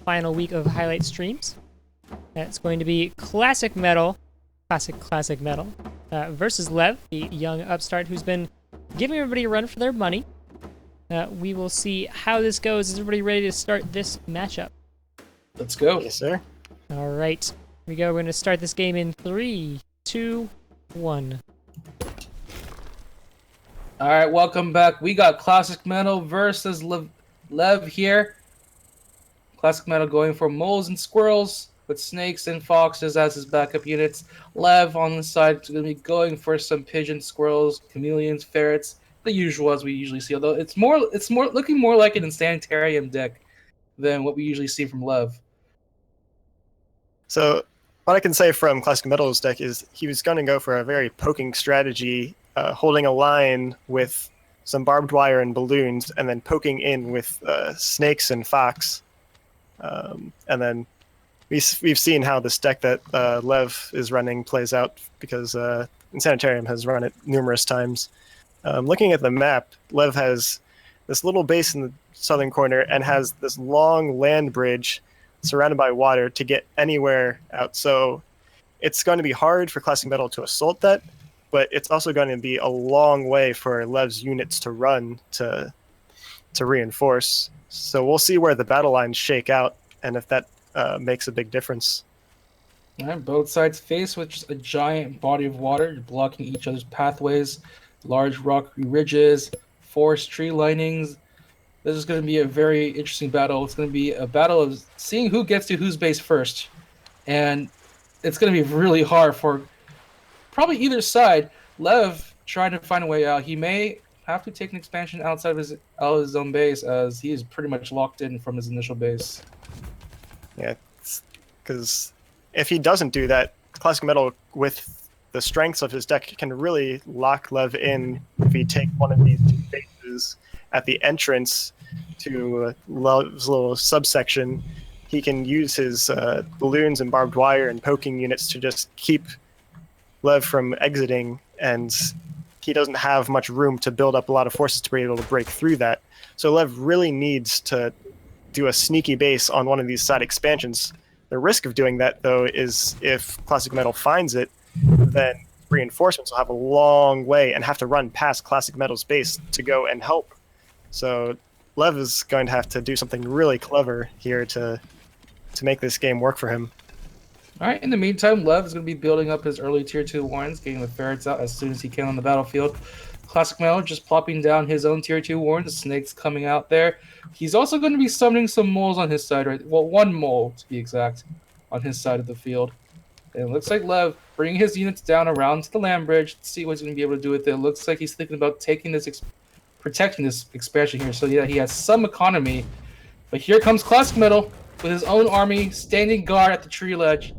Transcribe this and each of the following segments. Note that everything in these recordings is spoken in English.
final week of highlight streams. That's going to be Classic Metal versus Lev, the young upstart who's been giving everybody a run for their money. We will see how this goes. Is everybody ready to start this matchup? Let's go. Yes, sir. All right. Here we go. We're going to start this game in 3, 2, 1. All right, welcome back. We got Classic Metal versus Lev here. Classic Metal going for moles and squirrels with snakes and foxes as his backup units. Lev on the side is going to be going for some pigeons, squirrels, chameleons, ferrets, the usual as we usually see. Although it's looking more like an Insanitarium deck than what we usually see from Lev. So what I can say from Classic Metal's deck is he was going to go for a very poking strategy, holding a line with some barbed wire and balloons, and then poking in with snakes and fox. And then we've seen how this deck that Lev is running plays out because Insanitarium has run it numerous times. Looking at the map, Lev has this little base in the southern corner and has this long land bridge surrounded by water to get anywhere out. So it's going to be hard for Classic Metal to assault that, but it's also going to be a long way for Lev's units to run to reinforce. So we'll see where the battle lines shake out and if that makes a big difference. All right, both sides face with just a giant body of water blocking each other's pathways, large rocky ridges, forest tree linings. This is going to be a very interesting battle. It's going to be a battle of seeing who gets to whose base first. And it's going to be really hard for probably either side. Lev trying to find a way out. He may have to take an expansion outside of his own base as he is pretty much locked in from his initial base. Yeah, because if he doesn't do that, Classic Metal, with the strengths of his deck, can really lock Lev in if he takes one of these two bases at the entrance to Lev's little subsection. He can use his balloons and barbed wire and poking units to just keep Lev from exiting, and he doesn't have much room to build up a lot of forces to be able to break through that. So Lev really needs to do a sneaky base on one of these side expansions. The risk of doing that, though, is if Classic Metal finds it, then reinforcements will have a long way and have to run past Classic Metal's base to go and help. So Lev is going to have to do something really clever here to make this game work for him. All right, in the meantime, Lev is going to be building up his early Tier 2 warrens, getting the ferrets out as soon as he can on the battlefield. Classic Metal just plopping down his own Tier 2 warrens, the snakes coming out there. He's also going to be summoning some moles on his side, right? Well, one mole, to be exact, on his side of the field. And it looks like Lev bringing his units down around to the land bridge to see what he's going to be able to do with it. It looks like he's thinking about taking this, protecting this expansion here. So yeah, he has some economy. But here comes Classic Metal with his own army standing guard at the tree ledge.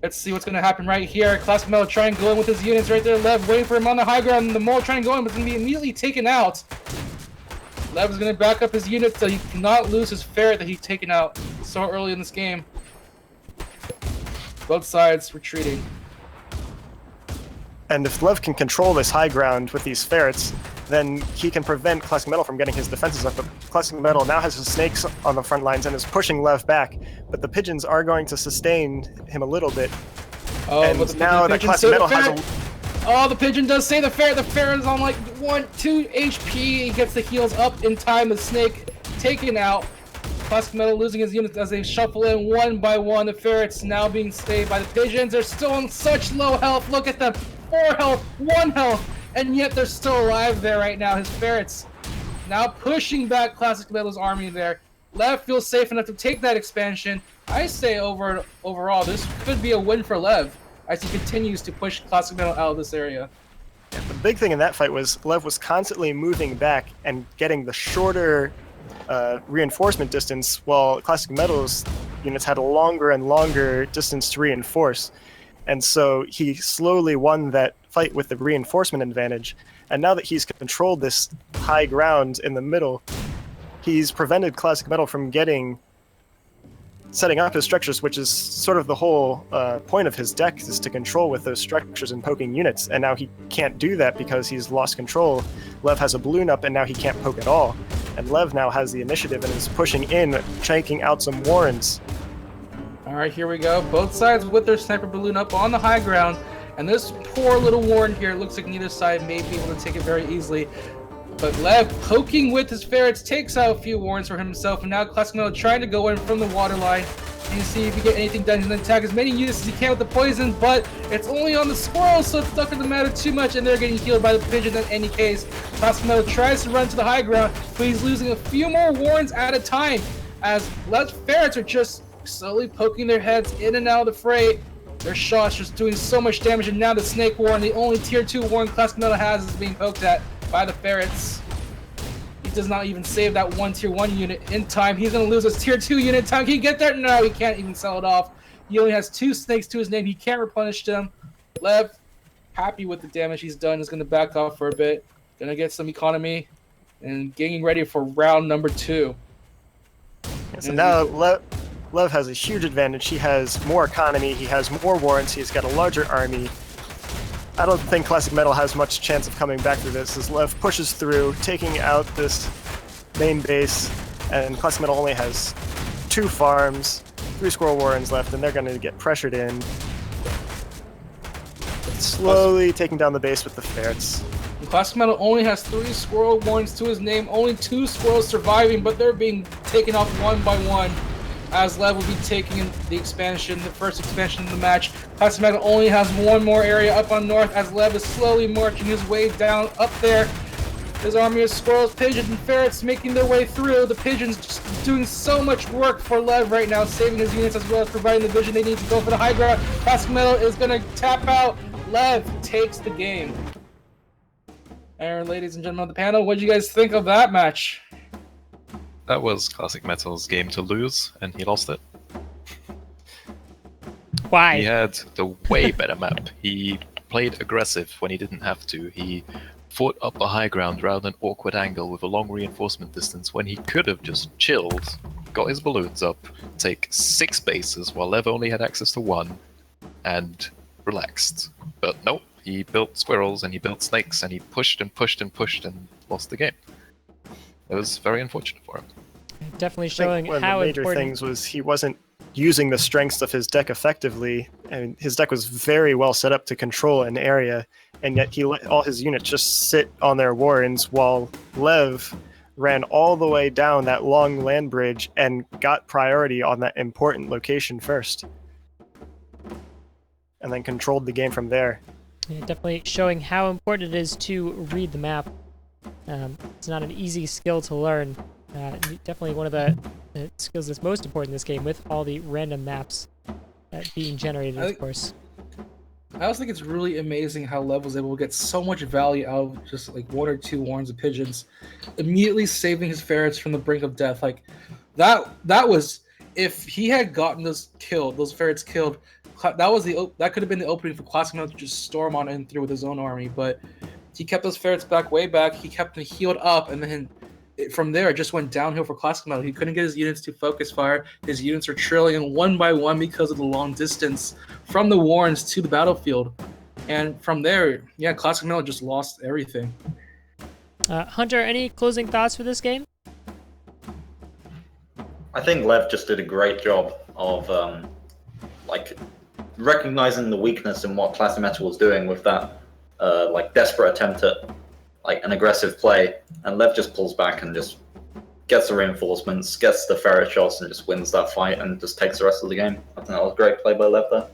Let's see what's going to happen right here. Classic Metal trying to go in with his units right there. Lev waiting for him on the high ground. And the mole trying to go in, but it's going to be immediately taken out. Lev is going to back up his units so he cannot lose his ferret that he's taken out so early in this game. Both sides retreating. And if Lev can control this high ground with these ferrets, then he can prevent Classic Metal from getting his defenses up. But Classic Metal now has his snakes on the front lines and is pushing Lev back. But the pigeons are going to sustain him a little bit. Oh, and but now that Classic Metal has a... Oh, the pigeon does save the ferret. The ferret is on like 2 HP. He gets the heals up in time. The snake taken out. Classic Metal losing his units as they shuffle in one by one. The ferrets now being saved by the pigeons. They're still on such low health. Look at them. 4 health, 1 health, and yet they're still alive there right now. His ferrets now pushing back Classic Metal's army there. Lev feels safe enough to take that expansion. I say overall, this could be a win for Lev as he continues to push Classic Metal out of this area. The big thing in that fight was Lev was constantly moving back and getting the shorter reinforcement distance, while Classic Metal's units had a longer and longer distance to reinforce. And so he slowly won that fight with the reinforcement advantage. And now that he's controlled this high ground in the middle, he's prevented Classic Metal from setting up his structures, which is sort of the whole point of his deck, is to control with those structures and poking units. And now he can't do that because he's lost control. Lev has a balloon up, and now he can't poke at all. and Lev now has the initiative and is pushing in, taking out some Warrens. All right, here we go. Both sides with their sniper balloon up on the high ground, and this poor little Warren here looks like neither side may be able to take it very easily. But Lev, poking with his ferrets, takes out a few Warrens for himself, and now ClassicMetal trying to go in from the waterline and see if he get anything done. He's going to attack as many units as he can with the poison, but it's only on the squirrels, so it doesn't matter too much, and they're getting healed by the pigeon in any case. ClassicMetal tries to run to the high ground, but he's losing a few more Warrens at a time, as Lev's ferrets are just slowly poking their heads in and out of the fray. Their shots just doing so much damage, and now the Snake Warren, the only tier 2 Warren ClassicMetal has, is being poked at by the ferrets. He does not even save that one tier 1 unit in time. He's going to lose his tier 2 unit in time. Can he get there? No, he can't even sell it off. He only has 2 snakes to his name. He can't replenish them. Lev, happy with the damage he's done, is going to back off for a bit. Going to get some economy and getting ready for round number 2. So now Lev has a huge advantage. He has more economy, he has more warrants, he's got a larger army. I don't think ClassicMetal has much chance of coming back through this as Lev pushes through, taking out this main base, and ClassicMetal only has 2 farms, 3 squirrel warrens left, and they're going to get pressured in. Slowly taking down the base with the ferrets. ClassicMetal only has 3 squirrel warrens to his name, only 2 squirrels surviving, but they're being taken off one by one, as Lev will be taking in the expansion, the first expansion of the match. ClassicMetal only has 1 more area up on north, as Lev is slowly marching his way down up there. His army of squirrels, pigeons, and ferrets making their way through. The pigeons just doing so much work for Lev right now, saving his units as well as providing the vision they need to go for the high ground. ClassicMetal is going to tap out. Lev takes the game. And ladies and gentlemen of the panel, what did you guys think of that match? That was ClassicMetal's game to lose, and he lost it. Why? He had the way better map. He played aggressive when he didn't have to. He fought up the high ground around an awkward angle with a long reinforcement distance when he could have just chilled, got his balloons up, take 6 bases while Lev only had access to 1, and relaxed. But nope, he built squirrels and he built snakes and he pushed and pushed and pushed and lost the game. It was very unfortunate for him. Definitely showing one of how the major important things was he wasn't using the strengths of his deck effectively, and his deck was very well set up to control an area, and yet he let all his units just sit on their warrens while Lev ran all the way down that long land bridge and got priority on that important location first, and then controlled the game from there. Yeah, definitely showing how important it is to read the map. It's not an easy skill to learn. Definitely one of the skills that's most important in this game, with all the random maps being generated, of course. I also think it's really amazing how Lev was able to get so much value out of just like 1 or 2 warrens of pigeons, immediately saving his ferrets from the brink of death. Like that was, if he had gotten those ferrets killed, that could have been the opening for ClassicMetal to just storm on in through with his own army. But he kept those ferrets way back. He kept them healed up, and then from there it just went downhill for ClassicMetal. He couldn't get his units to focus fire. His units are trailing in one by one because of the long distance from the warrens to the battlefield. And from there, yeah, ClassicMetal just lost everything. Hunter, any closing thoughts for this game? I think Lev just did a great job of recognizing the weakness in what ClassicMetal was doing with that desperate attempt at an aggressive play, and Lev just pulls back and just gets the reinforcements, gets the ferret shots, and just wins that fight and just takes the rest of the game. I think that was a great play by Lev there.